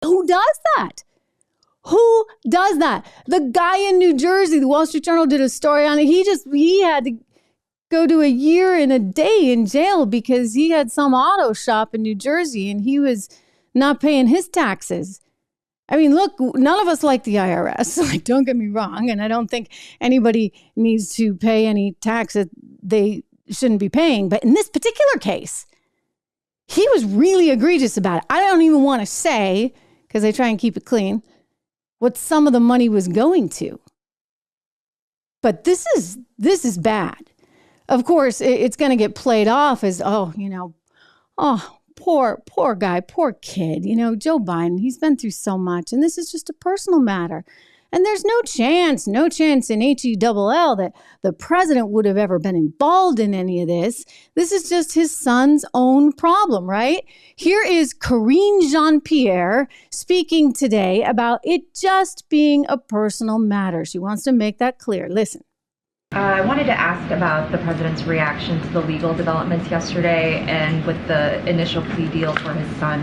Who does that? Who does that? The guy in New Jersey, the Wall Street Journal did a story on it. He had to go to a year and a day in jail because he had some auto shop in New Jersey and he was not paying his taxes. I mean, look, none of us like the IRS. Like, don't get me wrong. And I don't think anybody needs to pay any tax that they shouldn't be paying. But in this particular case, he was really egregious about it. I don't even want to say, because I try and keep it clean, what some of the money was going to. But this is bad. Of course, it's going to get played off as, oh, poor guy, poor kid. Joe Biden, he's been through so much, and this is just a personal matter. And there's no chance in HELL that the president would have ever been involved in any of this. This is just his son's own problem, right? Here is Karine Jean-Pierre speaking today about it just being a personal matter. She wants to make that clear. Listen. I wanted to ask about the president's reaction to the legal developments yesterday and with the initial plea deal for his son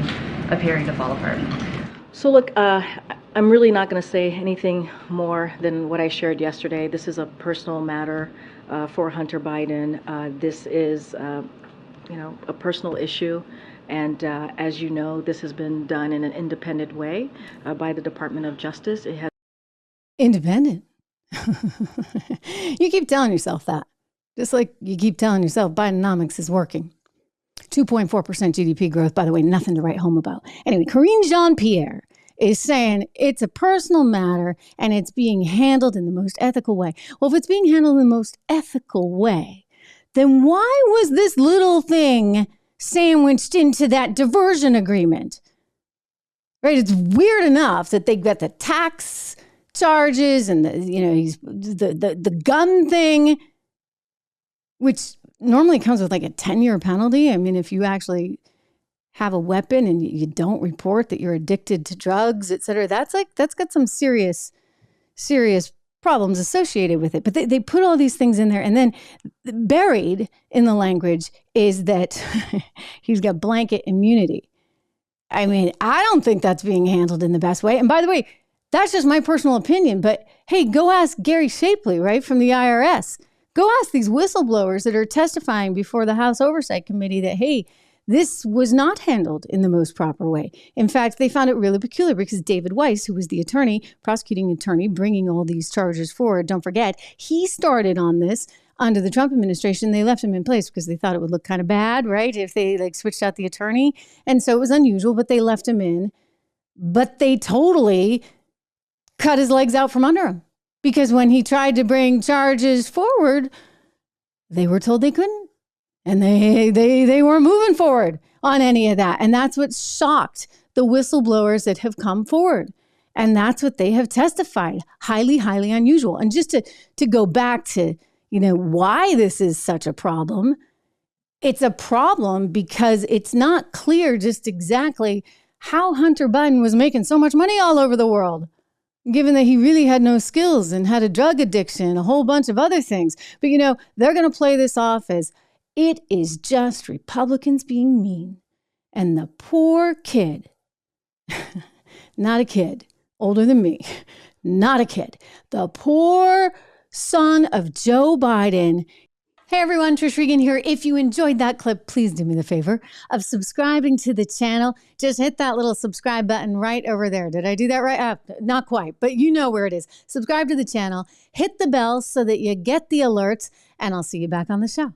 appearing to fall apart. So look, I'm really not going to say anything more than what I shared yesterday. This is a personal matter for Hunter Biden. This is, a personal issue. And as you know, this has been done in an independent way by the Department of Justice. It has independent. You keep telling yourself that. Just like you keep telling yourself Bidenomics is working. 2.4% GDP growth, by the way, nothing to write home about. Anyway, Karine Jean-Pierre is saying it's a personal matter and it's being handled in the most ethical way. Well, if it's being handled in the most ethical way, then why was this little thing sandwiched into that diversion agreement? Right? It's weird enough that they got the tax charges and the gun thing, which normally comes with like a 10-year penalty. I mean, if you actually have a weapon and you don't report that you're addicted to drugs, et cetera, that's got some serious problems associated with it. But they put all these things in there, and then buried in the language is that he's got blanket immunity. I mean, I don't think that's being handled in the best way. And by the way, that's just my personal opinion. But hey, go ask Gary Shapley, right, from the IRS. Go ask these whistleblowers that are testifying before the House Oversight Committee that, hey, this was not handled in the most proper way. In fact, they found it really peculiar because David Weiss, who was the prosecuting attorney, bringing all these charges forward, don't forget, he started on this under the Trump administration. They left him in place because they thought it would look kind of bad, right, if they switched out the attorney. And so it was unusual, but they left him in. But they totally cut his legs out from under him. Because when he tried to bring charges forward, they were told they couldn't. And they weren't moving forward on any of that. And that's what shocked the whistleblowers that have come forward. And that's what they have testified. Highly, highly unusual. And just to go back to, why this is such a problem, it's a problem because it's not clear just exactly how Hunter Biden was making so much money all over the world, given that he really had no skills and had a drug addiction, a whole bunch of other things. But, they're going to play this off as it is just Republicans being mean. And the poor kid, not a kid, older than me, not a kid, the poor son of Joe Biden. Hey everyone, Trish Regan here. If you enjoyed that clip, please do me the favor of subscribing to the channel. Just hit that little subscribe button right over there. Did I do that right? Not quite, but you know where it is. Subscribe to the channel, hit the bell so that you get the alerts, and I'll see you back on the show.